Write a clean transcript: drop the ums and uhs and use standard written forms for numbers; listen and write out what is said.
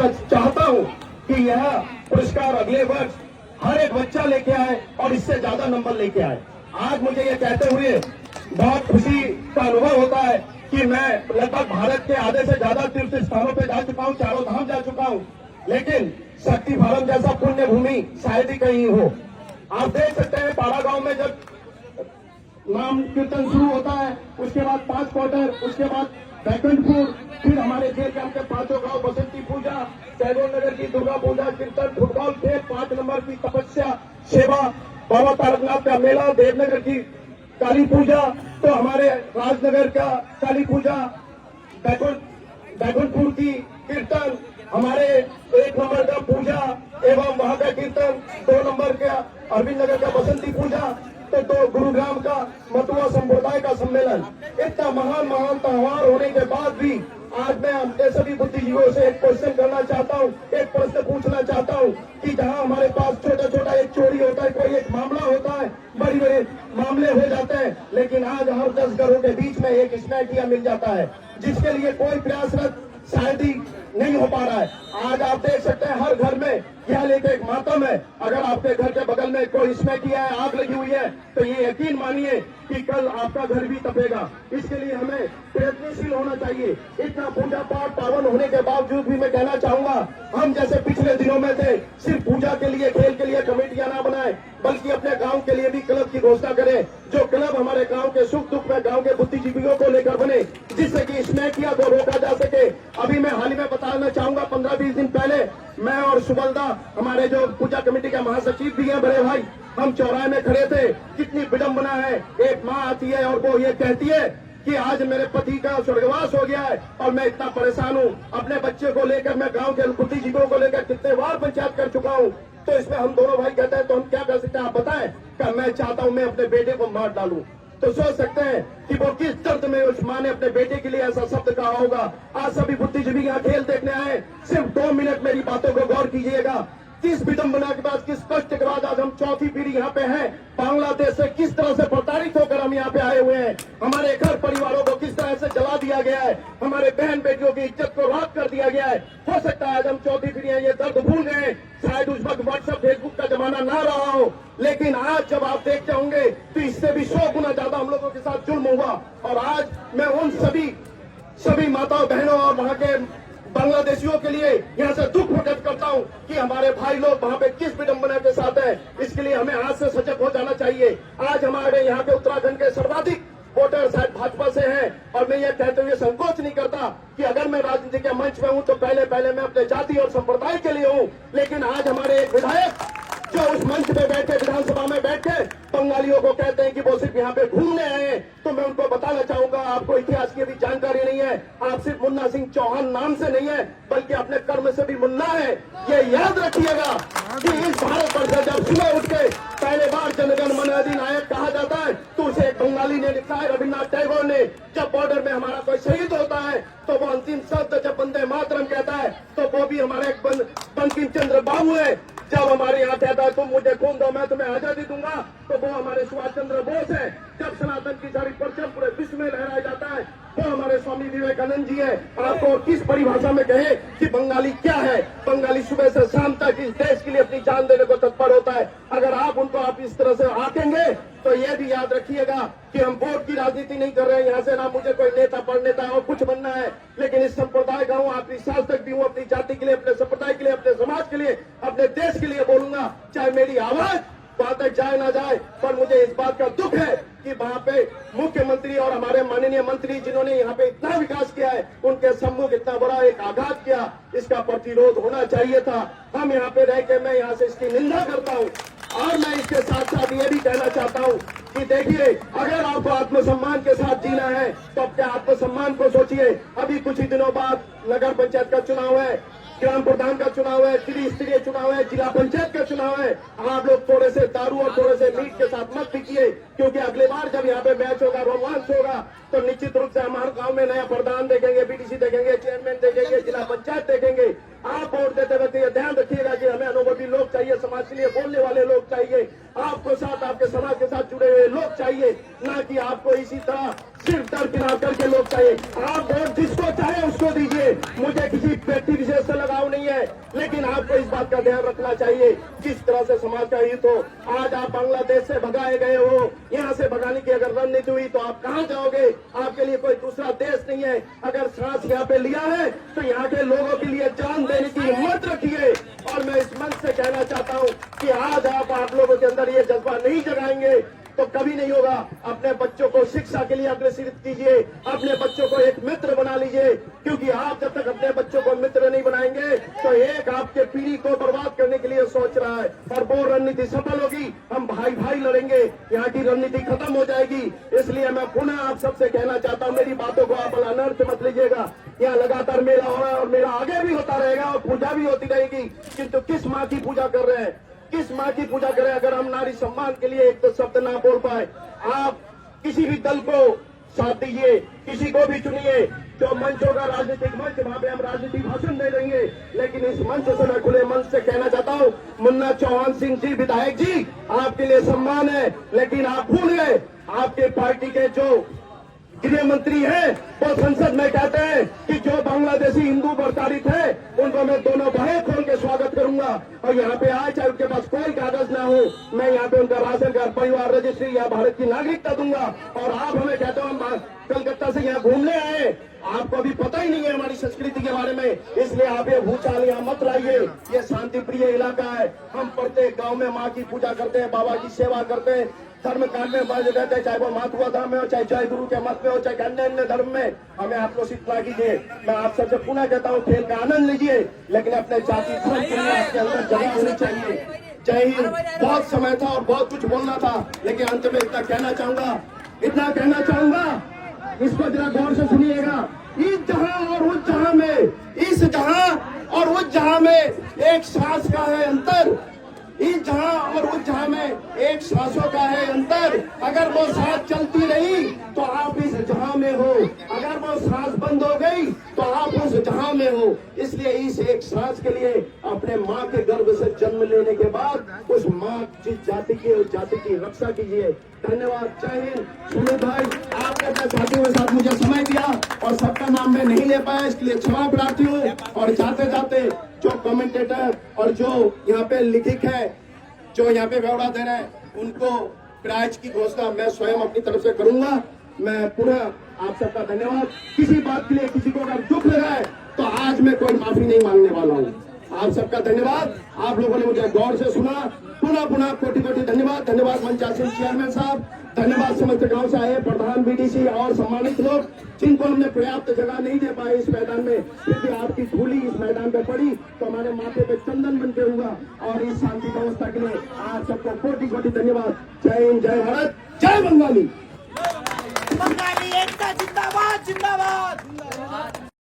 ऐसा चाहता हूं कि यह पुरस्कार अगले वर्ष हर एक बच्चा लेके आए और इससे ज्यादा नंबर लेके आए। आज मुझे ये कहते हुए बहुत खुशी का अनुभव होता है कि मैं लगभग भारत के आधे से ज्यादा तीर्थ स्थानों पे जा चुका हूँ, चारों धाम जा चुका हूँ, लेकिन शक्ति फारम जैसा पुण्य भूमि शायद ही कहीं हो। आप देख सकते हैं पाड़ा गांव में जब नाम कीर्तन शुरू होता है, उसके बाद 5 क्वार्टर, उसके बाद बैकुंठपुर, फिर हमारे जेल कैंप के 5 गांव, बसंती पूजा, टैगोर नगर की दुर्गा पूजा, कीर्तन, फुटबॉल खेल, 5 नंबर की तपस्या सेवा, बाबा तारकनाथ का मेला, देवनगर की काली पूजा, तो हमारे राजनगर का काली पूजा, बैकुंठपुर की कीर्तन, हमारे 1 नंबर का पूजा एवं वहां का कीर्तन, 2 नंबर का अरविंद नगर का बसंती पूजा, तो गुरुग्राम का मतुआ संप्रदाय का सम्मेलन। इतना महान महान त्योहार होने के बाद भी आज मैं अपने सभी बुद्धिजीवियों से एक क्वेश्चन करना चाहता हूँ, एक प्रश्न पूछना चाहता हूँ कि जहाँ हमारे पास छोटा छोटा एक चोरी होता है, कोई एक मामला होता है, बड़े बड़े मामले हो जाते हैं, लेकिन आज हर 10 घरों के बीच में एक स्नैकिया मिल जाता है, जिसके लिए कोई प्रयासरत शायद ही नहीं हो पा रहा है। आज आप देख सकते हैं हर घर में यह लेकर एक मातम है। अगर आपके घर के बगल में कोई इसमें किया है, आग लगी हुई है, तो ये यकीन मानिए कि कल आपका घर भी तपेगा। इसके लिए हमें प्रयत्नशील होना चाहिए। इतना पूजा पाठ पावन होने के बावजूद भी मैं कहना चाहूंगा, हम जैसे पिछले दिनों में थे, सिर्फ पूजा के लिए, खेल के लिए कमेटियां ना बनाए, बल्कि अपने गांव के लिए भी क्लब की घोषणा करें। जो क्लब हमारे गांव के सुख दुख में गांव के बुद्धिजीवियों को लेकर बने, जिससे कि स्नैकिया को रोका जा सके। अभी मैं हाल ही में बताना चाहूंगा, 15-20 दिन पहले मैं और सुबलदा, हमारे जो पूजा कमेटी के महासचिव भी हैं बड़े भाई, हम चौराहे में खड़े थे। कितनी विडंबना है, एक माँ आती है और वो ये कहती है कि आज मेरे पति का स्वर्गवास हो गया है और मैं इतना परेशान हूँ। अपने बच्चे को लेकर मैं गांव के बुद्धिजीवियों को लेकर कितने बार पंचायत कर चुका हूँ। तो इसमें हम दोनों भाई कहते हैं तो हम क्या कर सकते हैं, आप बताएं। क्या मैं चाहता हूँ मैं अपने बेटे को मार डालूं, तो सोच सकते हैं कि वो किस दर्द में उस माँ ने अपने बेटे के लिए ऐसा शब्द कहा होगा। आज सभी बुद्धिजीवी यहाँ खेल देखने आए, सिर्फ 2 मिनट मेरी बातों को गौर कीजिएगा। किस विडंबना के बाद, किस कष्ट के बाद आज हम चौथी पीढ़ी यहाँ पे हैं। बांग्लादेश से किस तरह से प्रताड़ित होकर हम यहाँ पे आए हुए हैं। हमारे घर परिवारों को किस तरह से जला दिया गया है, हमारे बहन बेटियों की इज्जत को राख कर दिया गया है। हो सकता है आज हम चौथी पीढ़ी ये दर्द भूल गए, शायद उस वक्त व्हाट्सएप फेसबुक का जमाना ना रहा हो, लेकिन आज जब आप देखते होंगे तो इससे भी 100 गुना ज्यादा हम लोगों के साथ जुल्म हुआ। और आज मैं उन सभी माताओं बहनों और वहां के बांग्लादेशियों के लिए यहाँ से दुख प्रकट करता हूँ कि हमारे भाई लोग वहाँ पे किस विडंबना के साथ हैं। इसके लिए हमें आज से सजग हो जाना चाहिए। आज हमारे यहाँ के उत्तराखंड के सर्वाधिक वोटर शायद भाजपा से हैं, और मैं ये कहते हुए संकोच नहीं करता कि अगर मैं राजनीति के मंच में हूँ तो पहले मैं अपने जाति और संप्रदाय के लिए हूँ। लेकिन आज हमारे एक विधायक जो उस मंच पे बैठ के, विधानसभा में बैठ के बंगालियों को कहते हैं कि वो सिर्फ यहाँ पे घूमने आए हैं, तो मैं उनको बताना चाहूंगा, आपको इतिहास की भी जानकारी नहीं है। आप सिर्फ मुन्ना सिंह चौहान नाम से नहीं है, बल्कि अपने कर्म से भी मुन्ना है। ये याद रखिएगा कि इस भारत वर्ष से जब सुबह उठ के पहले बार जनगण मन अधिनायक कहा जाता है, तो उसे एक बंगाली ने लिखा है, रविन्द्रनाथ टैगोर ने। जब बॉर्डर में हमारा कोई शहीद होता है तो वो अंतिम शब्द जब वंदे मातरम कहता है, तो वो भी हमारे बंकिम चंद्र बाबू है। जब हमारे यहाँ कहता है तुम मुझे खून दो मैं तुम्हें आजादी दूंगा, तो वो हमारे सुभाष चंद्र बोस है। जब सनातन की सारी परचम पूरे विश्व में लहराया जाता है, वो हमारे स्वामी विवेकानंद जी है। आपको किस परिभाषा में कहे कि बंगाली क्या है? बंगाली सुबह से शाम तक इस देश के लिए अपनी जान देने को तत्पर होता है। अगर आप इस तरह से आकेंगे तो ये भी याद रखिएगा कि हम वोट की राजनीति नहीं कर रहे हैं। यहाँ से ना मुझे कोई नेता पढ़नेता और कुछ बनना है, लेकिन इस संप्रदाय का हूँ, आपकी शासक भी हूँ, अपनी जाति के लिए, अपने संप्रदाय के लिए, अपने समाज के लिए, अपने देश के लिए बोलूंगा। चाहे मेरी आवाज वहां तक जाए ना जाए, पर मुझे इस बात का दुख है कि वहां पे मुख्यमंत्री और हमारे माननीय मंत्री जिन्होंने यहाँ पे इतना विकास किया है, उनके सम्मुख इतना बड़ा एक आघात किया, इसका प्रतिरोध होना चाहिए था। हम यहाँ पे रह के मैं यहाँ से इसकी निंदा करता हूँ। और मैं इसके साथ साथ ये भी कहना चाहता हूँ कि देखिए, अगर आपको आत्मसम्मान के साथ जीना है तो अपने आत्मसम्मान को सोचिए। अभी कुछ ही दिनों बाद नगर पंचायत का चुनाव है, ग्राम प्रधान का चुनाव है, त्रिस्तरीय चुनाव है, जिला पंचायत का चुनाव है। आप लोग थोड़े से दारू और थोड़े से मीट के साथ मत पीजिए, क्योंकि अगली बार जब यहाँ पे मैच होगा, रोमांच होगा, तो निश्चित रूप से हमारे गांव में नया प्रधान देखेंगे, बीडीसी देखेंगे, चेयरमैन देखेंगे, जिला पंचायत देखेंगे। आप वोट देते वक्त ये ध्यान रखिएगा कि हमें अनुभवी लोग चाहिए, समाज के लिए बोलने वाले लोग चाहिए, आपको साथ, आपके समाज के साथ जुड़े हुए लोग चाहिए, ना कि आपको इसी तरह सिर्फ दरकिनार करके लोग चाहिए। आप वोट जिसको चाहे उसको दीजिए, मुझे किसी व्यक्ति विशेष से लगाव नहीं नहीं है, लेकिन आपको इस बात का ध्यान रखना चाहिए किस तरह से समाज का हित हो। आज आप बांग्लादेश से भगाए गए हो, यहाँ से भगाने की अगर रणनीति हुई तो आप कहाँ जाओगे? आपके लिए कोई दूसरा देश नहीं है। अगर सांस यहाँ पे लिया है तो यहाँ के लोगों के लिए जान देने की हिम्मत रखिए। और मैं इस मंच से कहना चाहता हूँ कि आज आप लोगों के अंदर ये जज्बा नहीं जगाएंगे तो कभी नहीं होगा। अपने बच्चों को शिक्षा के लिए अग्रसित कीजिए, अपने बच्चों को एक मित्र बना लीजिए, क्योंकि आप जब तक अपने बच्चों को मित्र नहीं बनाएंगे तो एक आपके पीढ़ी को बर्बाद करने के लिए सोच रहा है। और वो रणनीति सफल होगी, हम भाई भाई लड़ेंगे, यहाँ की रणनीति खत्म हो जाएगी। इसलिए मैं पुनः आप सबसे कहना चाहता हूँ, मेरी बातों को आप अनर्थ मत लीजिएगा। यहाँ लगातार मेला हो रहा है और मेला आगे भी होता रहेगा और पूजा भी होती रहेगी, किंतु किस माँ की पूजा कर रहे हैं, किस माँ की पूजा करें? अगर हम नारी सम्मान के लिए एक तो शब्द ना बोल पाए, आप किसी भी दल को साथ दीजिए, किसी को भी चुनिए। जो मंच होगा राजनीतिक मंच, वहां पे हम राजनीतिक भाषण दे देंगे, लेकिन इस मंच से मैं खुले मंच से कहना चाहता हूँ, मुन्ना चौहान सिंह जी विधायक जी, आपके लिए सम्मान है, लेकिन आप भूल गए आपके पार्टी के जो गृह मंत्री है वो संसद में कहते हैं कि जो बांग्लादेशी हिंदू प्रताड़ित है उनको मैं दोनों बाहें खोल के स्वागत करूंगा। और यहाँ पे आए चाहे उनके पास कोई कागज ना हो, मैं यहाँ पे उनका राशन कार्ड, परिवार रजिस्ट्री या भारत की नागरिकता दूंगा। और आप हमें कहते हो हम कलकत्ता से यहाँ घूमने आए, आपको अभी पता ही नहीं है हमारी संस्कृति के बारे में, इसलिए आप ये भूचाल यहाँ मत लाइए। ये शांति प्रिय इलाका है, हम प्रत्येक गाँव में माँ की पूजा करते हैं, बाबा की सेवा करते हैं, धर्म कार्य में बाज रहते हैं, चाहे वो मातुआ धर्म में हो, चाहे जय गुरु के मत में हो, चाहे अन्य अन्य धर्म में। हमें आप लोग इतना कीजिए। मैं आप सबसे पुनः कहता हूँ, खेल का आनंद लीजिए, लेकिन अपने जाति धर्म के लिए आपके अंदर जगह होनी चाहिए। जय हिंद। बहुत समय था और बहुत कुछ बोलना था, लेकिन अंत में इतना कहना चाहूंगा, इसको जरा गौर से सुनिएगा। इस जहां और उस जहां में, इस जहां और उस जहां में एक सांस का है अंतर, इस जहां और उस जहां में एक सांसों का है अंतर। अगर वो सांस चलती रही तो आप इस जहां में हो, अगर वो सांस बंद हो गई तो आप उस जहां में हो। इसलिए इस एक सांस के लिए अपने माँ के गर्भ से जन्म लेने के बाद उस माँ जिस जाति की, उस जाति की रक्षा कीजिए। धन्यवाद। जय हिंद। सुमित भाई, आपने अपने साथियों के साथ मुझे समय दिया और सबका नाम मैं नहीं ले पाया, इसके लिए क्षमा प्रार्थी हूँ। और जाते जाते जो कमेंटेटर और जो यहाँ पे लिखित है, जो यहाँ पे ब्यौरा दे रहे हैं, उनको प्राइज की घोषणा मैं स्वयं अपनी तरफ से करूंगा। मैं पुनः आप सबका धन्यवाद। किसी बात के लिए किसी को अगर दुख लगा है तो आज मैं कोई माफी नहीं मांगने वाला हूँ। आप सबका धन्यवाद। आप लोगों ने मुझे गौर से सुना। पुनः पुनः कोटि कोटि धन्यवाद। धन्यवाद मंचासीन चेयरमैन साहब, धन्यवाद समस्त गांव से आए प्रधान बीडीसी और सम्मानित लोग, जिनको हमने पर्याप्त जगह नहीं दे पाए इस मैदान में, फिर भी आपकी धूली इस मैदान पे पड़ी तो हमारे माथे पे चंदन बन के हुआ। और इस शांति व्यवस्था के लिए आप सबको कोटि कोटि धन्यवाद। जय हिंद, जय भारत, जय बंगाली। बंगाली एकता जिंदाबाद जिंदाबाद।